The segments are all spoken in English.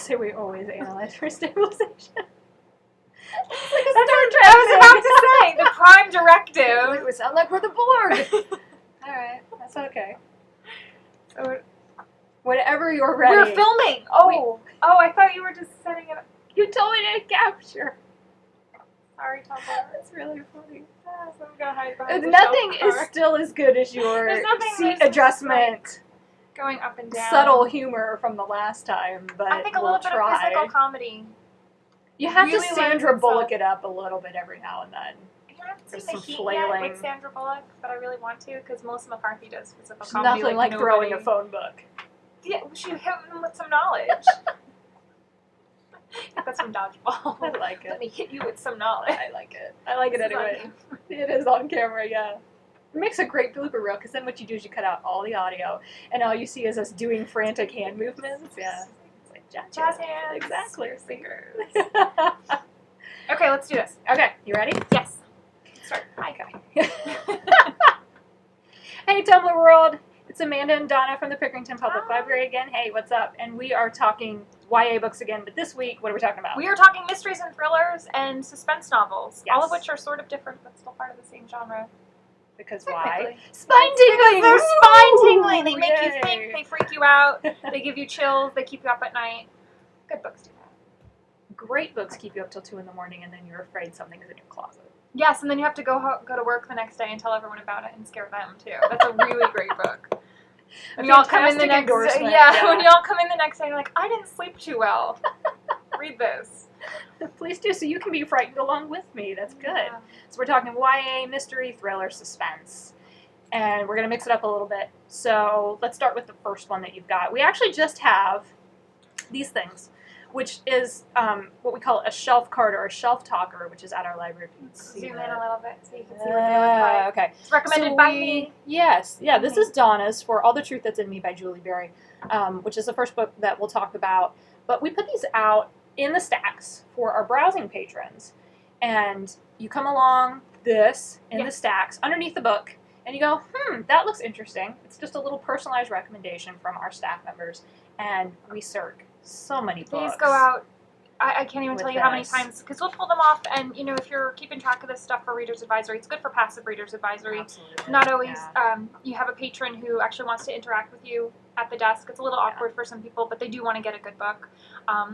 say we always analyze for stabilization. I was about to say, the prime directive. It would sound like we're the Borg. Alright, that's okay. So whenever you're ready. we're filming! Oh, I thought you were just setting it up. You told me to capture. Sorry, Tumblr. That's really funny. So I'm gonna hide behind the Nothing shelf is cover. still as good as your There's nothing seat versus, adjustment, Going up and down. subtle humor from the last time, but I think a we'll little bit try. of physical comedy. You have really to lends Sandra itself. Bullock it up a little bit every now and then. I haven't There's seen The some Heat flailing. yet with Sandra Bullock, but I really want to because Melissa McCarthy does physical It's comedy. nothing like nobody. throwing a phone book. Yeah, she hit him with some knowledge. That's from Dodgeball. I like Let it. me hit you with some knowledge. I like it. I like it This is on anyway. camera. It is on camera, yeah. It makes a great blooper reel because then what you do is you cut out all the audio and all you see is us doing frantic hand movements. Yeah. It's like Jazz hands. Exactly. Your fingers. Okay, let's do this. Okay, you ready? Yes. Start. Hi. Okay. Hey, Tumblr World. It's Amanda and Donna from the Pickerington Public Hi. Library again. Hey, what's up? And we are talking YA books again, but this week, what are we talking about? We are talking mysteries and thrillers and suspense novels, Yes. all of which are sort of different but still part of the same genre. Because why? Technically. Spine tingling! They're spine tingling. They make you Yay. think. They freak you out. They give you chills. They keep you up at night. Good books do that. Great books keep you up till 2 in the morning, and then you're afraid something is in your closet. Yes, and then you have to go to work the next day and tell everyone about it and scare them too. That's a really great book. When y'all come in the Fantastic next endorsement, yeah, when y'all come in the next day, you're like, I didn't sleep too well. Read this. Please do, so you can be frightened along with me. That's good. Yeah. So we're talking YA, mystery, thriller, suspense. And we're going to mix it up a little bit. So let's start with the first one that you've got. We actually just have these things, which is what we call a shelf card or a shelf talker, which is at our library. If you can see Zoom in that. a little bit so you can see what they look like. Okay. It's recommended So by me. Yes. Yeah, this is Donna's For All the Truth That's in Me by Julie Berry, which is the first book that we'll talk about. But we put these out in the stacks for our browsing patrons. And you come along this in the stacks underneath the book, and you go, that looks interesting. It's just a little personalized recommendation from our staff members. And we circ so many books. These go out. I can't even with tell you how many this. times, because we'll pull them off, and if you're keeping track of this stuff for Reader's Advisory, it's good for passive Reader's Advisory. Absolutely. Not always, Yeah. you have a patron who actually wants to interact with you at the desk. It's a little awkward for some people, but they do want to get a good book.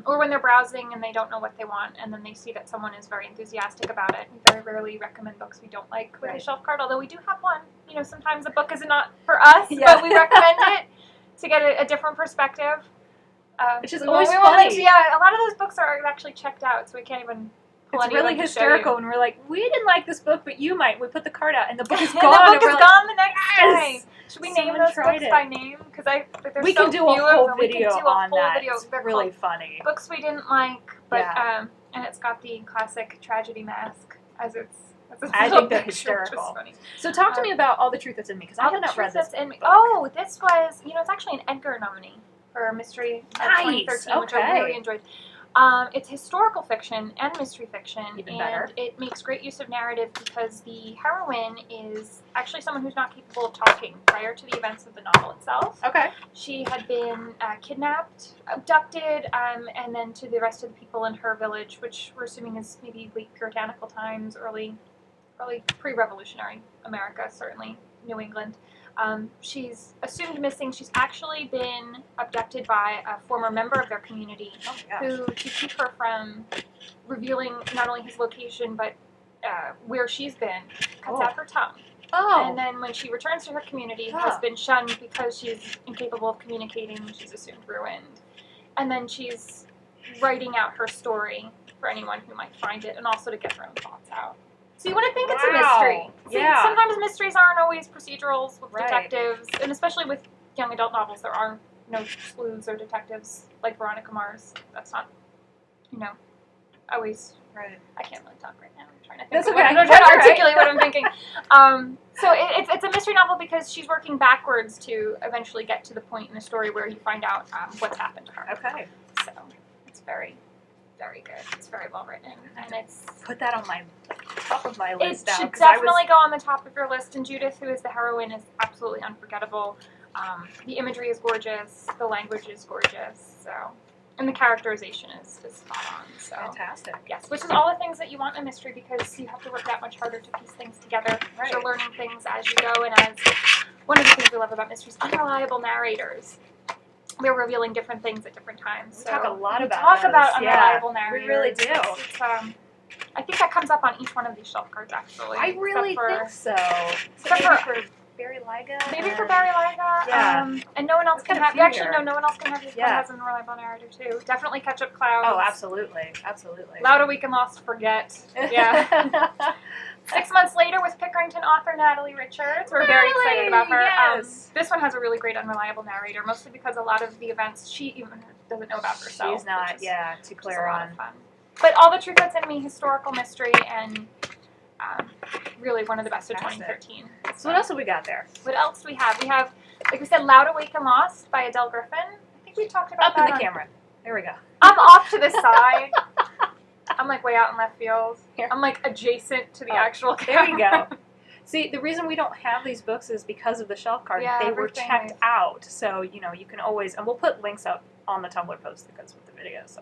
Or when they're browsing and they don't know what they want, and then they see that someone is very enthusiastic about it. We very rarely recommend books we don't like with a shelf card, although we do have one. Sometimes a book is not for us, but we recommend it to get a different perspective. Which is we always won't funny. mention- yeah, a lot of those books are actually checked out, so we can't even pull It's any really of them to show hysterical, you. and we're like, we didn't like this book, but you might. We put the card out, and the book is And gone. the and book we're is like, gone the next yes! day. Should we Someone name those tried books it. by name? Because there's We so can do a few whole of them. video we can do a on whole that. Video. It's They're really called funny. Books we didn't like, but Yeah. and it's got the classic tragedy mask as its. I think they're hysterical. So talk to me about All the Truth That's in Me, because I have not read this book. Oh, this was, it's actually an Edgar nominee for Mystery of Nice, 2013, which I really enjoyed. It's historical fiction and mystery fiction, Even and better. it makes great use of narrative because the heroine is actually someone who's not capable of talking prior to the events of the novel itself. Okay. She had been kidnapped, abducted, and then to the rest of the people in her village, which we're assuming is maybe late puritanical times, early pre-revolutionary America, certainly New England. She's assumed missing. She's actually been abducted by a former member of their community who, to keep her from revealing not only his location, but where she's been, cuts out her tongue. Oh. And then when she returns to her community, has been shunned because she's incapable of communicating. She's assumed ruined. And then she's writing out her story for anyone who might find it, and also to get her own thoughts out. So you wouldn't think it's a mystery. See, sometimes mysteries aren't always procedurals with detectives, and especially with young adult novels, there are no sleuths or detectives like Veronica Mars. That's not, always. Right. I can't really talk right now. I'm trying to think. That's of okay. I'm trying to articulate what I'm thinking. So it's a mystery novel because she's working backwards to eventually get to the point in the story where you find out what's happened to her. Okay. So it's very, very good. It's very well written, and it's. Put that on my top of my list. It should definitely go on the top of your list. And Judith, who is the heroine, is absolutely unforgettable. The imagery is gorgeous. The language is gorgeous. So, And the characterization is spot on. So. Fantastic. Yes, which is all the things that you want in a mystery because you have to work that much harder to piece things together. Right. You're learning things as you go, and as one of the things we love about mysteries, unreliable narrators. We're revealing different things at different times. We So talk a lot we about talk those. about unreliable narrators. We really do. I think that comes up on each one of these shelf cards, actually. I really think so. Except Maybe for Barry Lyga. maybe for Barry Lyga. Yeah. And no one else There's can got a have. few Actually, here. no, no one else can have this one has an unreliable narrator too. Definitely Ketchup Clouds. Oh, absolutely. Absolutely. Loud, Awake, and Lost, Forget. Yeah. 6 months later with Pickerington author Natalie Richards. We're very excited about her. Yes. This one has a really great unreliable narrator, mostly because a lot of the events she even doesn't know about herself. She's not, too clear on. Fun. But All the Truth That's in Me, historical mystery, and really one of the best of Fantastic. 2013. So what else have we got there? What else do we have? We have, like we said, Loud, Awake, and Lost by Adele Griffin. I think we talked about Up that in the on- camera. There we go. I'm off to the side. I'm like way out in left field. Here. I'm like adjacent to the Oh, actual There camera. you go. See, the reason we don't have these books is because of the shelf card. Yeah, they were everything checked is- out. So, you can always, and we'll put links up on the Tumblr post that goes with the video. So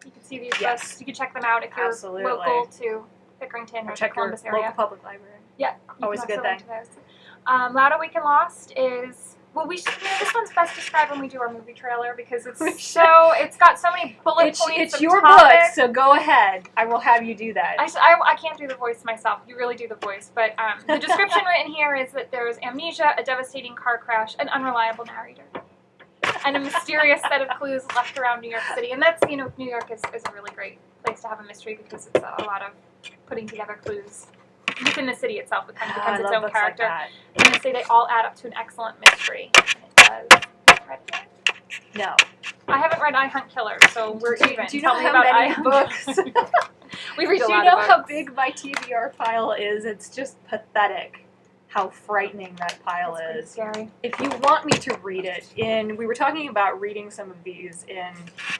You can see these Yes. books. You can check them out if you're Absolutely. local to Pickerington or or check the your Columbus area. local public library. Yeah, you Always can a good also link to those. Loud, Awake, and Lost is this one's best described when we do our movie trailer because it's got so many bullet points. It's of your topics. book, so go ahead. I will have you do that. I can't do the voice myself. You really do the voice. But the description written here is that there is amnesia, a devastating car crash, an unreliable narrator, and a mysterious set of clues left around New York City. And that's, New York is a really great place to have a mystery because it's a lot of putting together clues within the city itself. It kind of becomes I its love own books character. like that. I'm going to say they all add up to an excellent mystery. And it does. Read it yet? No. I haven't read I Hunt Killers, so we're even. Do you Tell know me how about I many Hunt books? We read a Do lot you know of how books. big my TBR pile is? It's just pathetic how frightening that pile It's pretty is. scary. If you want me to read it, we were talking about reading some of these in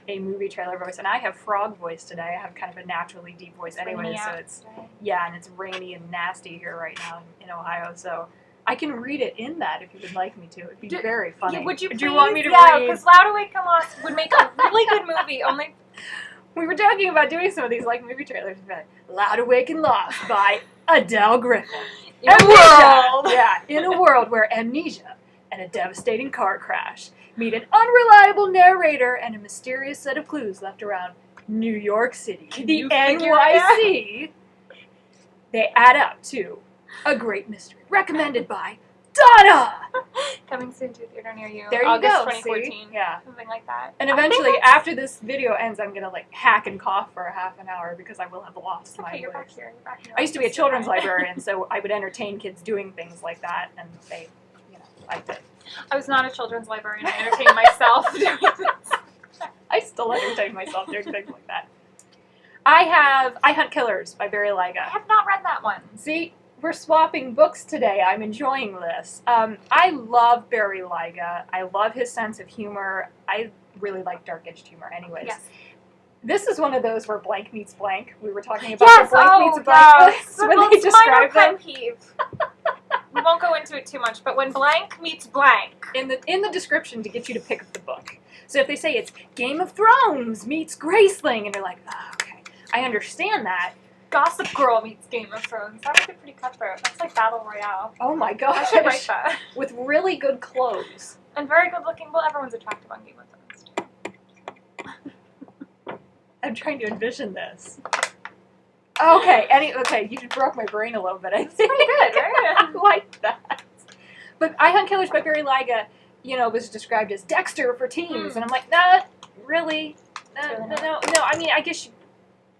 a movie trailer voice, and I have frog voice today. I have kind of a naturally deep voice anyway, so it's, and it's rainy and nasty here right now in Ohio, so I can read it in that if you would like me to. It'd be very funny. Yeah, would you please? Do you want me to Yeah, read? because Loud, Awake, and Lost would make a really good movie, only... We were talking about doing some of these like movie trailers. Loud, Awake, and Lost by Adele Griffin. In a world. Yeah, in a world where amnesia and a devastating car crash meet an unreliable narrator and a mysterious set of clues left around New York City, the NYC, they add up to a great mystery recommended by Donna. Coming soon to a theater near you. There you August go. 2014. See? Yeah. Something like that. And I think eventually, that's- after this video ends, I'm gonna hack and cough for a half an hour because I will have lost my Okay, you're back voice. here. You're back here. I used to be a It's children's fine. librarian, so I would entertain kids doing things like that, and they, liked it. I was not a children's librarian. I entertained myself doing this. I still entertain myself doing things like that. I have I Hunt Killers by Barry I Lyga. have not read that one. See, we're swapping books today. I'm enjoying this. I love Barry Lyga. I love his sense of humor. I really like dark-edged humor anyways. Yes. This is one of those where blank meets blank. We were talking about Yes, the blank meets blank yes. books when they describe them. Pet peeve. We won't go into it too much, but when blank meets blank. In the description to get you to pick up the book. So if they say it's Game of Thrones meets Graceling, and you're like, oh, okay, I understand that. Gossip Girl meets Game of Thrones. That would be pretty cutthroat. That's like Battle Royale. Oh my I gosh. should write that. With really good clothes. And very good looking. Well, everyone's attractive on Game of Thrones, too. I'm trying to envision this. Okay, you just broke my brain a little bit, I think. Pretty good, right? I like that. But I Hunt Killers by Barry Lyga, was described as Dexter for teens. And I'm like, nah, really? No. I mean, I guess you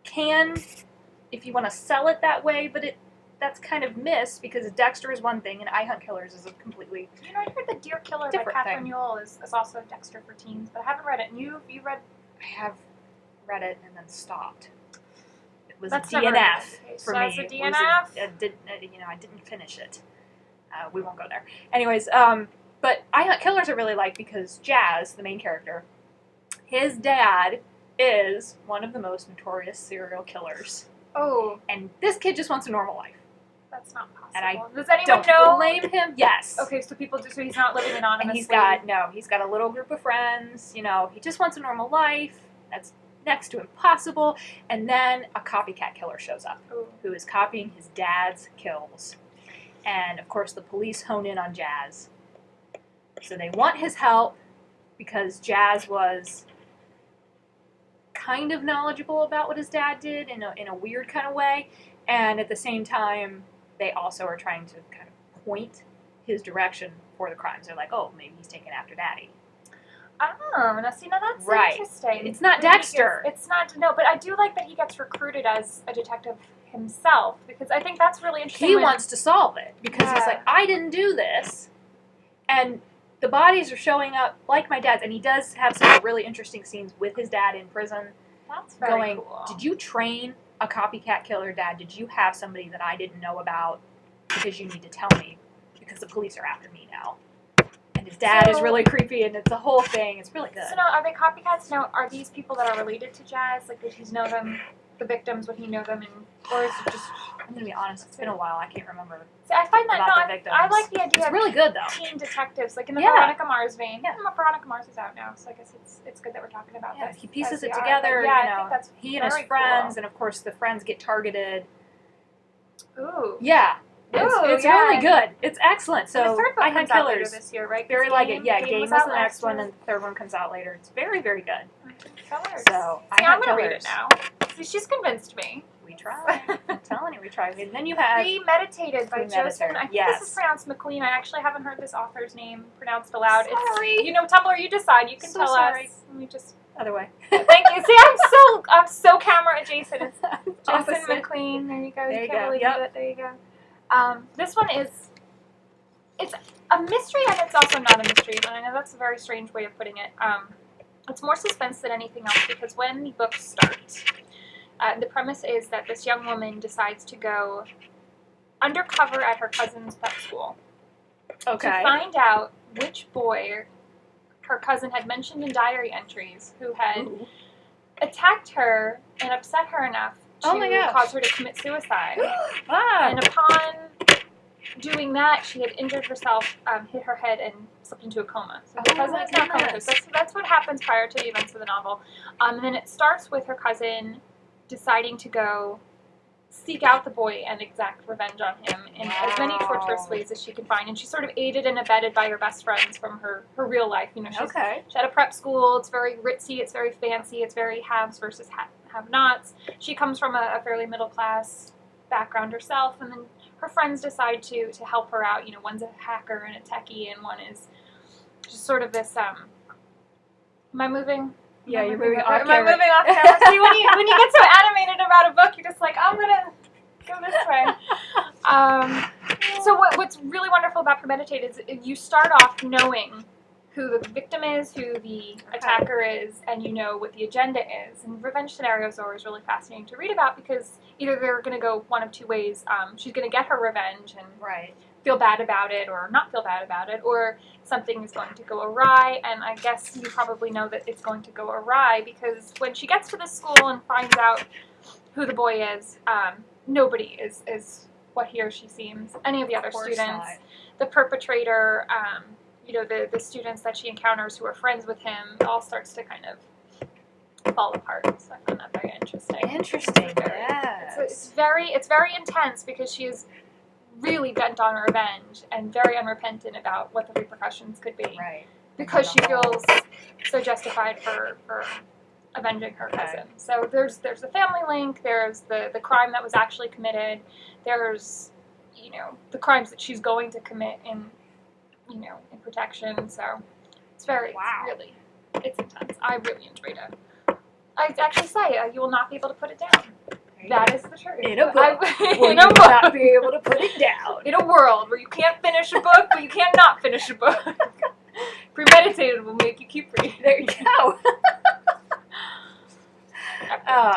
can if you want to sell it that way, but that's kind of missed because Dexter is one thing and I Hunt Killers is a completely I heard The Deer Killer by different Catherine thing. Newell is also Dexter for teens, but I haven't read it. And you read... I have read it and then stopped. It was That's a never DNF been the case. for So me. it's a It was DNF? I didn't finish it. We won't go there. Anyways, but I Hunt Killers I really like because Jazz, the main character, his dad is one of the most notorious serial killers. Oh. And this kid just wants a normal life. That's not possible. And I Does anyone don't know? blame him. Yes. Okay, so people so he's not living anonymously. And he's got a little group of friends. You know, he just wants a normal life. That's next to impossible. And then a copycat killer shows up, Ooh. who is copying his dad's kills. And of course, the police hone in on Jazz. So they want his help because Jazz was kind of knowledgeable about what his dad did in a weird kind of way. And at the same time, they also are trying to kind of point his direction for the crimes. They're like, oh, maybe he's taken after Daddy. Oh, now see, now that's Right. interesting. It's not Maybe Dexter. It's not, no, but I do like that he gets recruited as a detective himself, because I think that's really interesting. He wants to solve it because he's Yeah. like, I didn't do this. And the bodies are showing up like my dad's. And he does have some really interesting scenes with his dad in prison. That's very Going, cool. did you train a copycat killer, Dad? Did you have somebody that I didn't know about? Because you need to tell me, because the police are after me now. And his dad is really creepy, and it's a whole thing. It's really good. So now, are they copycats? Now, are these people that are related to Jazz? Like, would he know them, the victims? Would he know them, or is it just? I'm gonna be honest. It's been a while. I can't remember. See, I find that About the I victims. like the idea It's of really good though. teen detectives, like in the Yeah. Veronica Mars vein. Yeah. Veronica Mars is out now, so I guess it's good that we're talking about Yeah, this. he pieces as it we are. together. But yeah, you know, I think that's he and his very friends, cool. and of course the friends get targeted. Ooh. Yeah, it's yeah. really good. It's excellent. And So the third book I Had comes out later Killers. this year, right? Very like it. Yeah, Game was out the next last one, year. and the third one comes out later. It's very, very good. Killers. So See, I I'm Had gonna read it Killers. now. See, she's convinced me. We try. I'm telling you, we try. And then you have Premeditated by Joseph. Premeditated, I think yes. this is pronounced McLean. I actually haven't heard this author's name pronounced aloud. Sorry. It's, you know, Tumblr, you decide. You can So tell sorry. us. Let me just. other way. Thank you. See, I'm so camera adjacent. It's Jason Opposite. McLean. There you go. There You you can't go. really Yep. do it. There you go. This one is. It's a mystery, and it's also not a mystery. And I know that's a very strange way of putting it. It's more suspense than anything else, because when the book starts, the premise is that this young woman decides to go undercover at her cousin's prep school to Okay. find out which boy her cousin had mentioned in diary entries who had Ooh. attacked her and upset her enough to Oh my gosh. cause her to commit suicide. Ah. And upon doing that, she had injured herself, hit her head, and slipped into a coma. So her Oh cousin my is now goodness. comatose. That's what happens prior to the events of the novel. And then it starts with her cousin deciding to go seek out the boy and exact revenge on him in as many torturous ways as she can find. And she's sort of aided and abetted by her best friends from her real life. You know, she's Okay. at a prep school. It's very ritzy. It's very fancy. It's very haves versus have-nots. She comes from a fairly middle-class background herself, and then her friends decide to help her out. You know, one's a hacker and a techie, and one is just sort of this. Am I moving? Yeah, Am I you're moving off Am I camera. moving off camera? See, when you get so animated about a book, you're just like, I'm gonna go this way. So what's really wonderful about Premeditated is you start off knowing who the victim is, who the attacker is, and you know what the agenda is. And revenge scenarios are always really fascinating to read about, because either they're going to go one of two ways. She's going to get her revenge and Right. feel bad about it, or not feel bad about it, or something is going to go awry. And I guess you probably know that it's going to go awry, because when she gets to the school and finds out who the boy is, nobody is what he or she seems. Any of the other Of course students, not. the perpetrator, you know, the students that she encounters who are friends with him, it all starts to kind of fall apart. So I found that very interesting. Interesting. Very- Yes. It's very intense, because she is really bent on revenge and very unrepentant about what the repercussions could be, Right. because she feels so justified for avenging her cousin. So there's the family link, there's the crime that was actually committed, there's, you know, the crimes that she's going to commit in, you know, in protection. So it's very, it's intense. I really enjoyed it. I actually say you will not be able to put it down. That is the truth. In a book. In a book. Not be able to put it down. In a world where you can't finish a book, but you can't not finish a book. Premeditated will make you keep reading. There you go.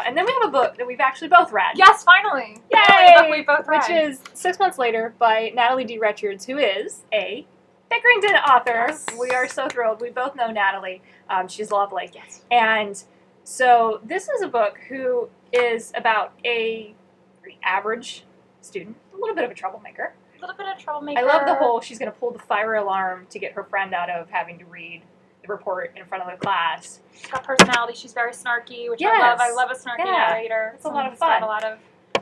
And then we have a book that we've actually both read. Yes, finally. Yay! Finally, a book we both read. Which is 6 Months Later by Natalie D. Richards, who is a Pickerington author. Yes. We are so thrilled. We both know Natalie. She's lovely. Yes. And so this is a book who is about a pretty average student, a little bit of a troublemaker. A little bit of troublemaker. I love the whole she's going to pull the fire alarm to get her friend out of having to read the report in front of the class. She's got personality. She's very snarky, which Yes. I love a snarky narrator. It's a lot of Someone who's got fun. a lot of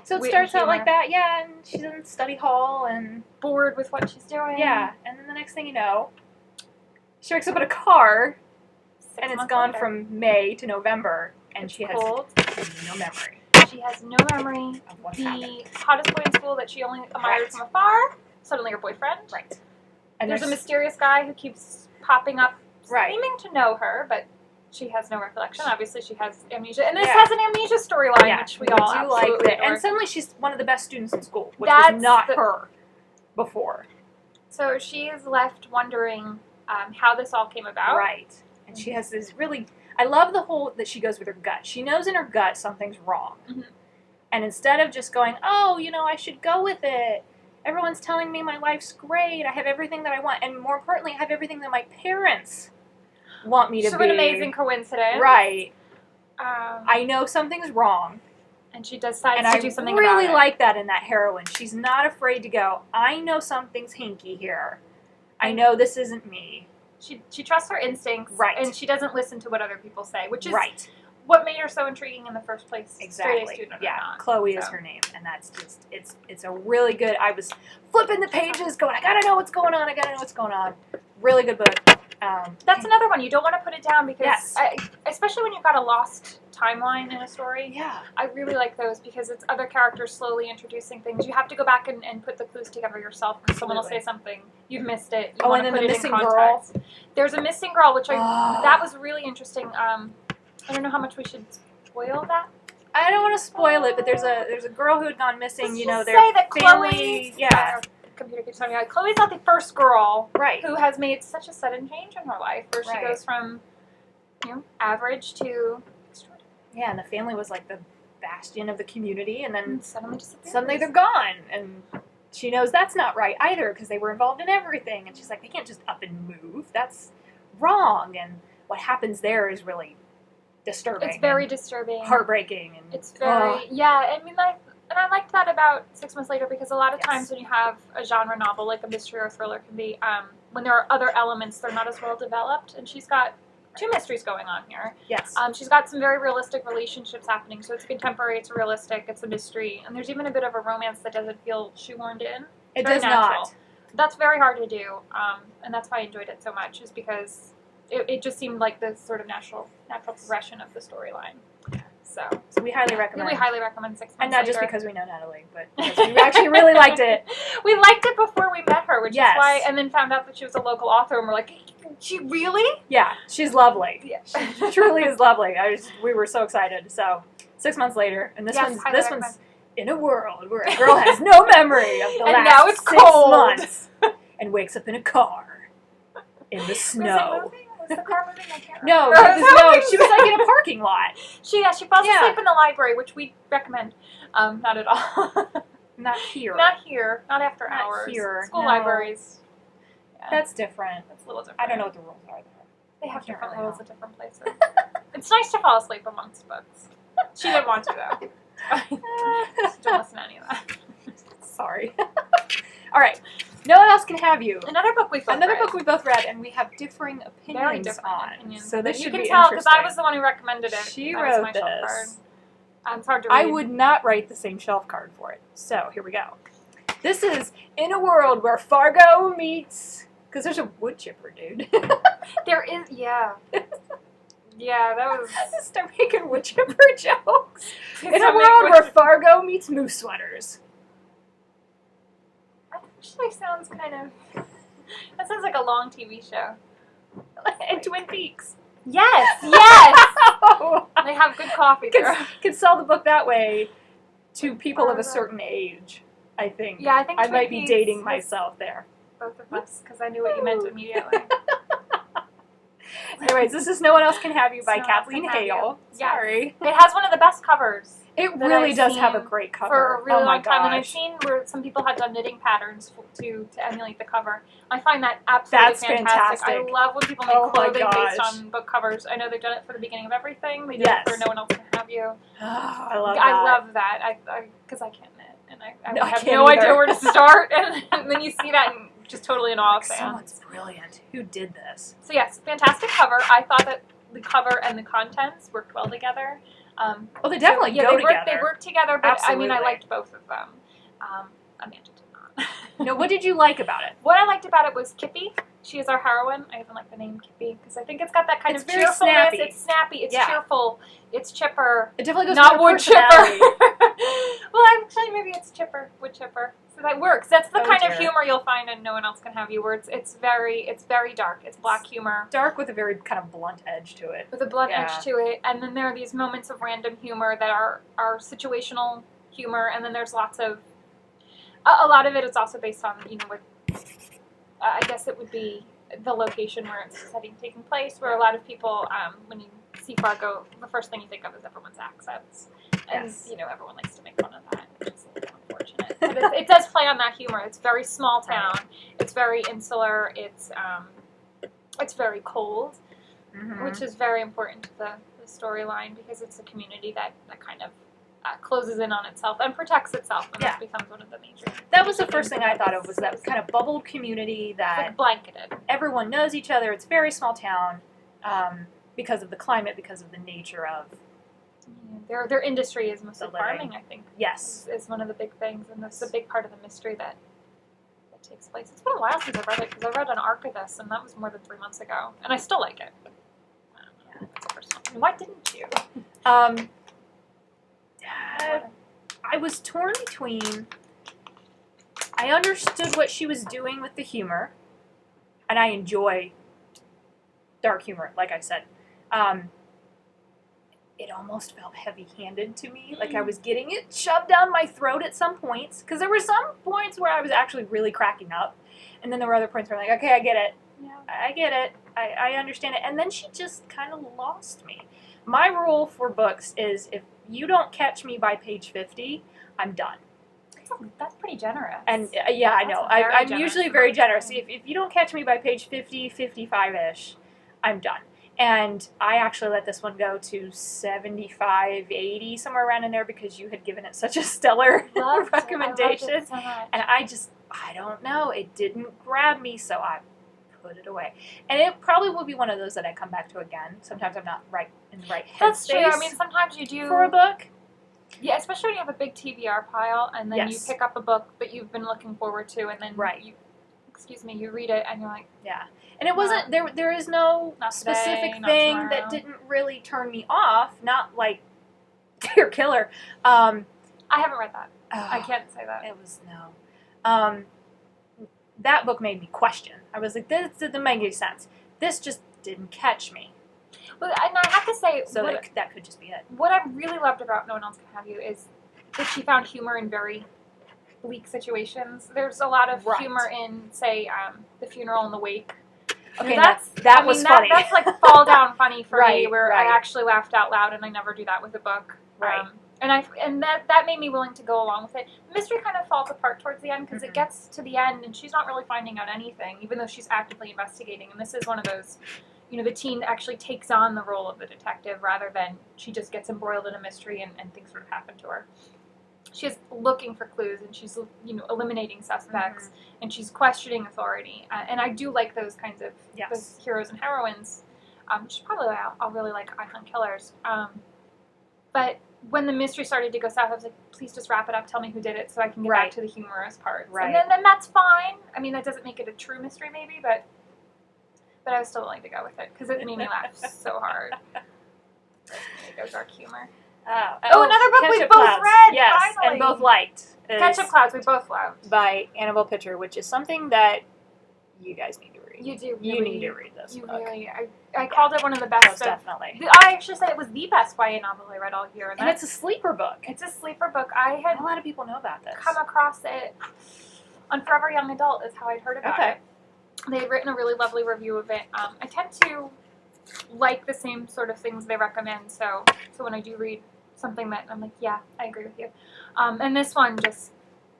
So it wit starts and out like humor. that, yeah, and she's in study hall, and bored with what she's doing. yeah, and then the next thing you know, she wakes up in a car, 6 and it's months gone later. from May to November, and It's she has cold. no memory She has no memory. of what's The happened. hottest boy in school that she only admired Right. from afar, suddenly her boyfriend. Right. And There's a mysterious guy who keeps popping up, Right. seeming to know her, but she has no recollection. Obviously, she has amnesia. And this Yeah. has an amnesia storyline, which we all do absolutely like that. adore. And suddenly she's one of the best students in school, which That's was not the- her before. So she is left wondering how this all came about. Right. And she has this really, I love the whole that she goes with her gut. She knows in her gut something's wrong. Mhm. And instead of just going, oh, I should go with it. Everyone's telling me my life's great. I have everything that I want. And more importantly, I have everything that my parents want me to So be. an amazing coincidence. Right. Um, I know something's wrong. and she decides And to I do something really about it. like that in that heroine. She's not afraid to go, I know something's hinky here. I know this isn't me. She trusts her instincts. Right. And she doesn't listen to what other people say, which is Right. what made her so intriguing in the first place. Straight A Exactly. student or Yeah. not. Chloe is So. her name, and that's just it's a really good. I was flipping the pages, going, I gotta know what's going on. I gotta know what's going on. Really good book. That's another one. You don't want to put it down because, Yes. especially when you've got a lost timeline in a story. Yeah. I really like those because it's other characters slowly introducing things. You have to go back and put the clues together yourself because someone will say something. You've missed it. You Oh, want and to then put the it missing in girl. context. There's a missing girl, which Oh. that was really interesting. I don't know how much we should spoil that. I don't want to spoil it, but there's a girl who had gone missing. Let's Their just say that family. Chloe, Yeah. computer keeps telling me, Chloe's not the first girl Right. who has made such a sudden change in her life, where she Right. goes from, average to extraordinary. Yeah, and the family was like the bastion of the community, and then And suddenly disappears. suddenly they're gone, and she knows that's not right either because they were involved in everything, and she's like, they can't just up and move. That's wrong. And what happens there is really disturbing. It's very and disturbing. heartbreaking, and It's very I liked that about 6 months later because a lot of Yes. times when you have a genre novel like a mystery or thriller can be when there are other elements they're not as well developed, and she's got two mysteries going on here. yes, She's got some very realistic relationships happening, so it's contemporary, it's realistic, it's a mystery, and there's even a bit of a romance that doesn't feel shoehorned in. it very does natural. not. That's very hard to do, and that's why I enjoyed it so much, is because it just seemed like the sort of natural progression of the storyline. So So we highly recommend. we highly recommend 6 months and not just later. because we know Natalie, but because we actually really liked it. We liked it before we met her, which Yes. is why, and then found out that she was a local author, and we're like, she really? Yeah, she's lovely. Yeah. She truly is lovely. We were so excited. So 6 months later, and this Yes, one's highly this recommend. one's in a world where a girl has no memory of the And last now it's 6 cold. months and wakes up in a car in the Was snow. it moving? Was the car moving? I can't No, remember. but the snow. She was like in a parking lot. She falls Yeah. asleep in the library, which we recommend. Not at all. Not here. Not here. Not after Not hours. here, School no. libraries. Yeah, That's different. that's a little different. I don't know what the rules are there. They have I can't different really rules know. at different places. It's nice to fall asleep amongst books. She didn't want to, though. Don't listen to any of that. Sorry. All right. No one else can have you. Another book we both Another read. book we both read, and we have differing opinions Very different on. opinions. So this you should can be tell because I interesting. was the one who recommended it. She That was wrote my shelf this. card. It's hard to read. I would not write the same shelf card for it. So here we go. This is In a World Where Fargo Meets... Because there's a wood chipper, dude. There is, yeah. Yeah, that was. Start making wood chipper jokes. In a Stop world making where wood- Fargo meets moose sweaters. That actually sounds kind of. That sounds like a long TV show. And Twin Peaks. Yes, yes. Oh, They have good coffee there. could sell the book that way to people of a Fargo. certain age, I think. Yeah, I think I Twin might be Peaks dating has myself there. Both of us, because I knew what you meant immediately. Anyways, this is No One Else Can Have You by No One Else Kathleen Can Have You. Hale. Yes. Sorry. It has one of the best covers It that really I've does have a seen great cover. for a really oh my long time, and I've gosh. seen where some people had done knitting patterns to emulate the cover. I find that absolutely That's fantastic. I fantastic. love when people make Oh my clothing based gosh. on book covers. I know they've done it for the beginning of everything. They did Yes. it for No One Else Can Have You. Oh, I love that. I love that. I because I can't knit, and I No, I have can't no either. idea where to start, and then you see that and just totally in awe of fans. Someone's brilliant. Who did this? So yes, fantastic cover. I thought that the cover and the contents worked well together. Oh, they definitely go together. They work together, but Absolutely. I liked both of them. Amanda did not. No, what did you like about it? What I liked about it was Kippy. She is our heroine. I even like the name Kippy because I think it's got that kind It's of very cheerfulness. snappy. It's snappy. It's Yeah. cheerful. It's chipper. It definitely goes Not with her wood chipper. personality. Well, actually, maybe it's chipper, wood chipper. So that works. That's the Oh, kind of dear. humor you'll find in No One Else Can Have You, where it's very dark. It's black humor Dark with a very kind of blunt edge to it. with a blunt Yeah. edge to it, and then there are these moments of random humor that are situational humor, and then there's lots of a lot of it is also based on what I guess it would be the location where it's taking place, where a lot of people when you see Fargo, the first thing you think of is everyone's accents, and Yes. everyone likes to make fun of that, which is a little unfortunate. But it does play on that humor. It's very small town. Right. It's very insular. It's very cold, Mhm. which is very important to the storyline because it's a community that kind of closes in on itself and protects itself, and Yeah. this becomes one of the major. That was the first thing I thought of, was that kind of bubbled community that Like blanketed. everyone knows each other. It's a very small town because of the climate, because of the nature of, Their industry is mostly The living. farming, I think. yes. Is one of the big things, and that's a big part of the mystery that takes place. It's been a while since I read it, because I read an arc of this, and that was more than 3 months ago, and I still like it. Yeah, that's personal. Why didn't you? I was torn between, I understood what she was doing with the humor, and I enjoy dark humor, like I said. It almost felt heavy-handed to me, like I was getting it shoved down my throat at some points, because there were some points where I was actually really cracking up, and then there were other points where I'm like, okay, I get it. Yeah. I get it. I understand it. And then she just kind of lost me. My rule for books is if you don't catch me by page 50, I'm done. That's pretty generous. And yeah, I know. That's very I'm generous usually of very you. generous. If you don't catch me by page 50, 55-ish, I'm done. And I actually let this one go to 75, 80, somewhere around in there, because you had given it such a stellar recommendation. I loved it so much. And I don't know, it didn't grab me, so I put it away. And it probably will be one of those that I come back to again. Sometimes I'm not in the right headspace. That's true. I mean, sometimes you do for a book. Yeah, especially when you have a big TBR pile, and then Yes. you pick up a book that you've been looking forward to, and then Right. you read it, and you're like, Yeah. And it wasn't, there is no Not today, specific not thing tomorrow. that didn't really turn me off. Not like Dear Killer. I haven't read that. I Oh, can't say that. It was, no. That book made me question. I was like, this didn't make any sense. This just didn't catch me. Well, and I have to say, So that could just be it. what I really loved about No One Else Can Have You is that she found humor in very bleak situations. There's a lot of Right. humor in, say, The Funeral and the Wake. Okay, that's that was funny. That's like fall down funny for me, Right, where right. I actually laughed out loud, and I never do that with a book. Right. And that made me willing to go along with it. The mystery kind of falls apart towards the end, because Mhm. it gets to the end and she's not really finding out anything, even though she's actively investigating. And this is one of those, the teen actually takes on the role of the detective rather than she just gets embroiled in a mystery and things sort of happen to her. She's looking for clues, and she's eliminating suspects, and she's questioning authority. And I do like those kinds of Yes. those heroes and heroines. Which is probably why I'll really like I Hunt Killers. But when the mystery started to go south, I was like, please just wrap it up. Tell me who did it, so I can get Right. back to the humorous parts. Right. And then that's fine. I mean, that doesn't make it a true mystery, maybe, but I was still willing to go with it because it made me laugh so hard. There you go, dark humor. Oh, another book we Ketchup both Clouds. read, Yes, finally. and both liked. is Ketchup Clouds, we both loved. by Annabelle Pitcher, which is something that you guys need to read. You do. You really, need to read this You book. really. I called it one of the best. Most definitely. I actually said it was the best YA novel I read all year, And it's a sleeper book. it's a sleeper book. I had Not a lot of people know about this. come across it on Forever Young Adult is how I'd heard about Okay. it. They had written a really lovely review of it. I tend to like the same sort of things they recommend, so when I do read something that I'm like, yeah, I agree with you. And this one just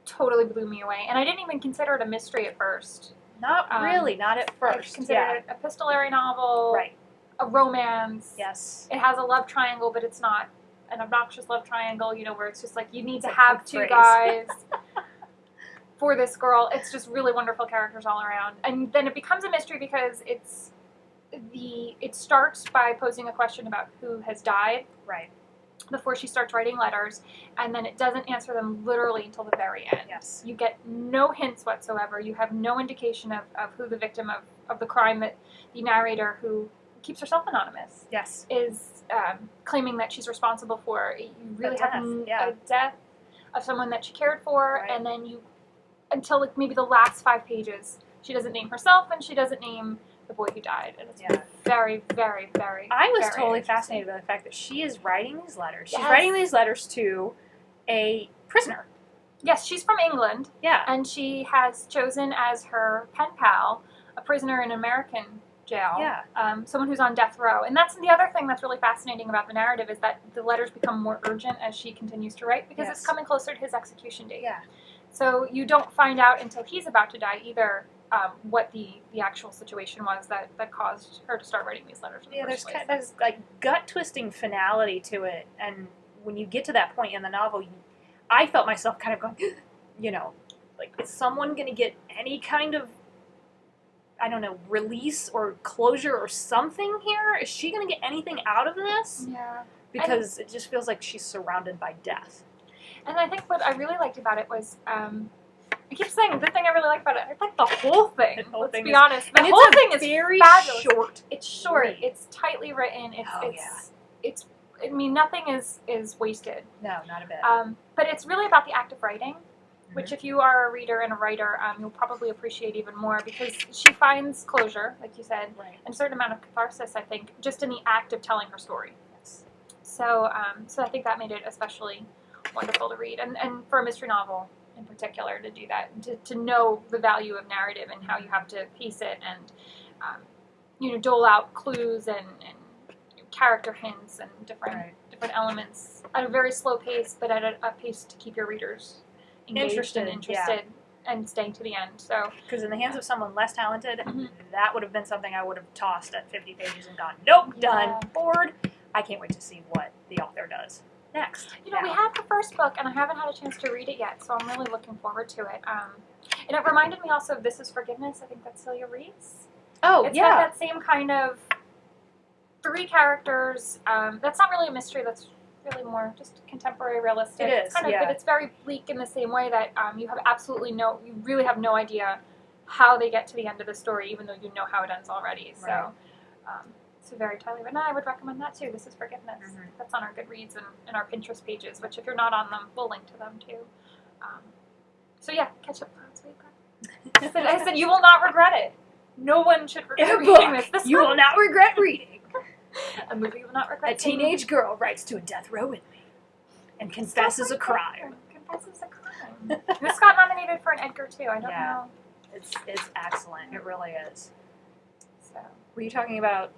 totally blew me away. And I didn't even consider it a mystery at first. Not really, not at I first. considered it a epistolary novel, Right. a romance. Yes. It has a love triangle, but it's not an obnoxious love triangle, you know, where it's just like you need It's to a have good two phrase. guys for this girl. It's just really wonderful characters all around. And then it becomes a mystery because it starts by posing a question about who has died. Right. Before she starts writing letters, and then it doesn't answer them literally until the very end. Yes. You get no hints whatsoever. You have no indication of who the victim of the crime that the narrator, who keeps herself anonymous, Yes. is claiming that she's responsible for. You really have a death of someone that she cared for, Right. and then until like maybe the last 5 pages, she doesn't name herself and she doesn't name the boy who died, and it's very, very, very. I was very totally fascinated by the fact that she is writing these letters. She's Yes. writing these letters to a prisoner. Yes, she's from England. Yeah. And she has chosen as her pen pal a prisoner in an American jail. Yeah. Someone who's on death row. And that's the other thing that's really fascinating about the narrative, is that the letters become more urgent as she continues to write, because it's coming closer to his execution date. Yeah. So you don't find out until he's about to die either what the actual situation was that caused her to start writing these letters in the first place. There's like gut-twisting finality to it, and when you get to that point in the novel, I felt myself kind of going, you know, like, is someone going to get any kind of, I don't know, release or closure or something here? Is she going to get anything out of this? Yeah. Because it just feels like she's surrounded by death. And I think what I really liked about it was, I keep saying the thing I really like about it, I like the whole thing. Let's be honest. The whole thing is very fabulous. short. It's short. Read. It's tightly written. It's I mean, nothing is wasted. No, not a bit. But it's really about the act of writing, which if you are a reader and a writer, you'll probably appreciate even more, because she finds closure, like you said, and a certain amount of catharsis, I think, just in the act of telling her story. Yes. So I think that made it especially wonderful to read, and for a mystery novel in particular, to do that, to know the value of narrative and how you have to piece it and dole out clues and character hints and different elements at a very slow pace, but at a pace to keep your readers engaged and interested and staying to the end. So, because in the hands of someone less talented, that would have been something I would have tossed at 50 pages and gone, nope, done, bored. I can't wait to see what the author does next. We have the first book, and I haven't had a chance to read it yet, so I'm really looking forward to it. And it reminded me also of This Is Forgiveness. I think that's Celia Reese. Oh, it's got that same kind of 3 characters. That's not really a mystery. That's really more just contemporary realistic. It is, it's kind of, but it's very bleak in the same way that you really have no idea how they get to the end of the story, even though you know how it ends already. So, it's very tightly written. I would recommend that too. This Is Forgiveness. That's on our Goodreads and our Pinterest pages, which if you're not on them, we'll link to them too. So yeah, Ketchup Clouds. I said you will not regret it. No one should regret reading this. You will not regret reading. A movie you will not regret. A teenage girl writes to a death row inmate and confesses a crime. Confesses a crime. This got nominated for an Edgar too. I don't know. It's excellent. It really is. So. Were you talking about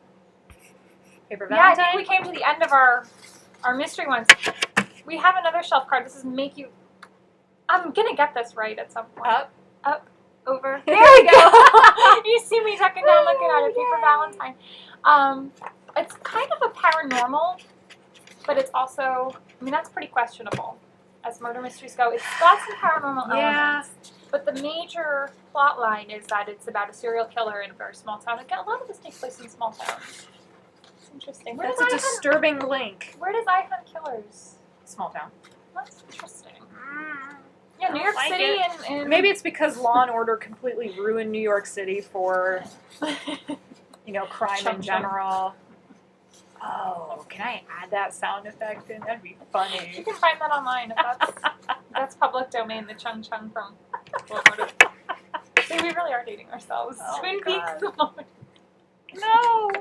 Paper Valentine? Yeah, I think we came to the end of our mystery ones. We have another shelf card. This is Make You... I'm going to get this right at some point. Up, over. There we go. You see me tucking down looking at it. Paper Valentine. It's kind of a paranormal, but it's also... I mean, that's pretty questionable as murder mysteries go. It's got some paranormal elements. But the major plot line is that it's about a serial killer in a very small town. Again, a lot of this takes place in small towns. It's interesting. That's a disturbing link. Where does I Hunt Killers? Small town. That's interesting. Yeah, New York City and... Maybe it's because Law and Order completely ruined New York City for, crime in general. Oh, can I add that sound effect in? That'd be funny. You can find that online if that's public domain, the Chung Chung from Law and Order. See, we really are dating ourselves. Twin Peaks moment. No!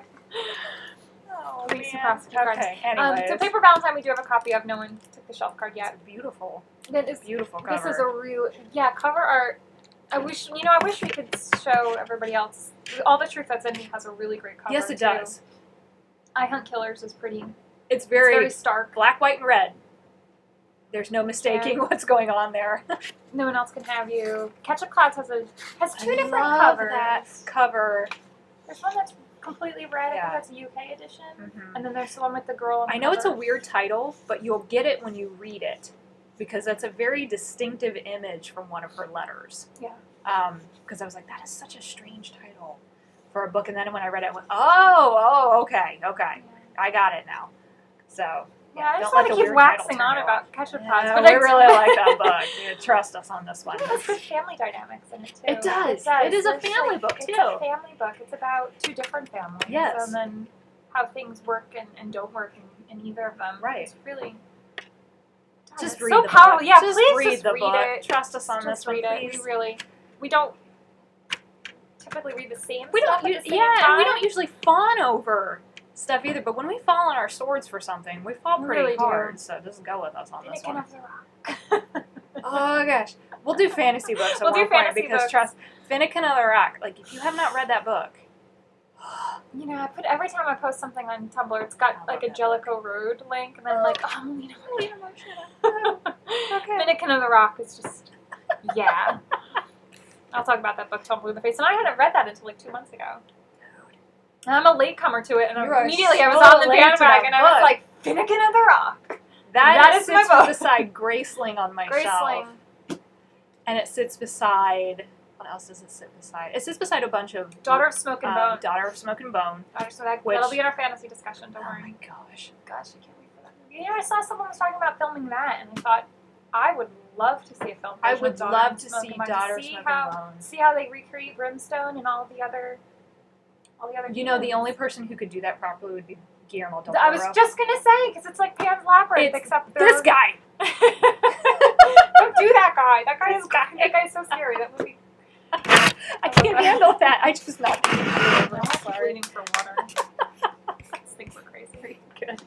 Oh, okay, anyways. So Paper Valentine we do have a copy of. No one took the shelf card yet. It's beautiful. That is beautiful cover. This is a real, cover art. I wish we could show everybody else. All the Truth That's in Me has a really great cover. Yes, it does. I Hunt Killers is pretty. It's very stark. Black, white, and red. There's no mistaking what's going on there. No One Else Can Have You. Ketchup Clouds has two different love covers. That cover. There's one that's completely read. Yeah. I think that's a UK edition. Mhm. And then there's the one with the girl on the I know it's a cover. weird title, but you'll get it when you read it, because that's a very distinctive image from one of her letters. Yeah. Because I was like, that is such a strange title for a book, and then when I read it, I went, oh, okay, Yeah. I got it now. So. Yeah, I don't just let want the to keep weird title waxing turn on you about off. Ketchup Clouds, Yeah, but we I really like that book. You trust us on this one. It has good family dynamics in it too. It does. It is a family book too. It's a family book. It's about two different families. Yes. And then how things work and don't work in either of them. Right. It's really Just it's read so the powerful. book. Yeah, just please read just the read book. it. Trust us on Just this one, read it. please. We don't typically read the same We stuff don't. at the same Yeah, time. and we don't usually fawn over stuff either. But when we fall on our swords for something, we fall We pretty really do. hard. So just go with us on this Finnegan one. of the Rock. Oh gosh, we'll do fantasy books at We'll do one point fantasy because books. trust, Finnegan of the Rock. Like if you have not read that book, You know, I put every time I post something on Tumblr, it's got like a Jellicoe Road link, and then I'm like, oh, Melina Marchena. Okay. Finnegan of the Rock is just, yeah. I'll talk about that book till I'm blue in the face, and I hadn't read that until like 2 months ago. And I'm a latecomer to it, and You are immediately I was so on the late to that bandwagon, I was book. like, Finnegan of the Rock. that is my sits book. beside Graceling on my Graceling. shelf, and it sits beside. What else does it sit beside? It sits beside a bunch of Daughter of Smoke and Bone. Daughter of Smoke and Bone. So that'll Which- be in our fantasy discussion, don't Oh worry. my gosh. Gosh, I can't wait for that movie. You know, I saw someone was talking about filming that, and I thought, I would love to see a film I version would of Daughter love of to Smoke see and Bone, Daughter of to see Smoke how, and Bone. see how they recreate Brimstone and all the other You know, the humans. only person who could do that properly would be Guillermo del I was Toro. just gonna say, because it's like Pan's Labyrinth, It's except this guy. Don't do that guy. That guy is that guy's so scary. That movie. I can't handle that. I just not. I'm Sorry. bleeding for water. These things are crazy. Good.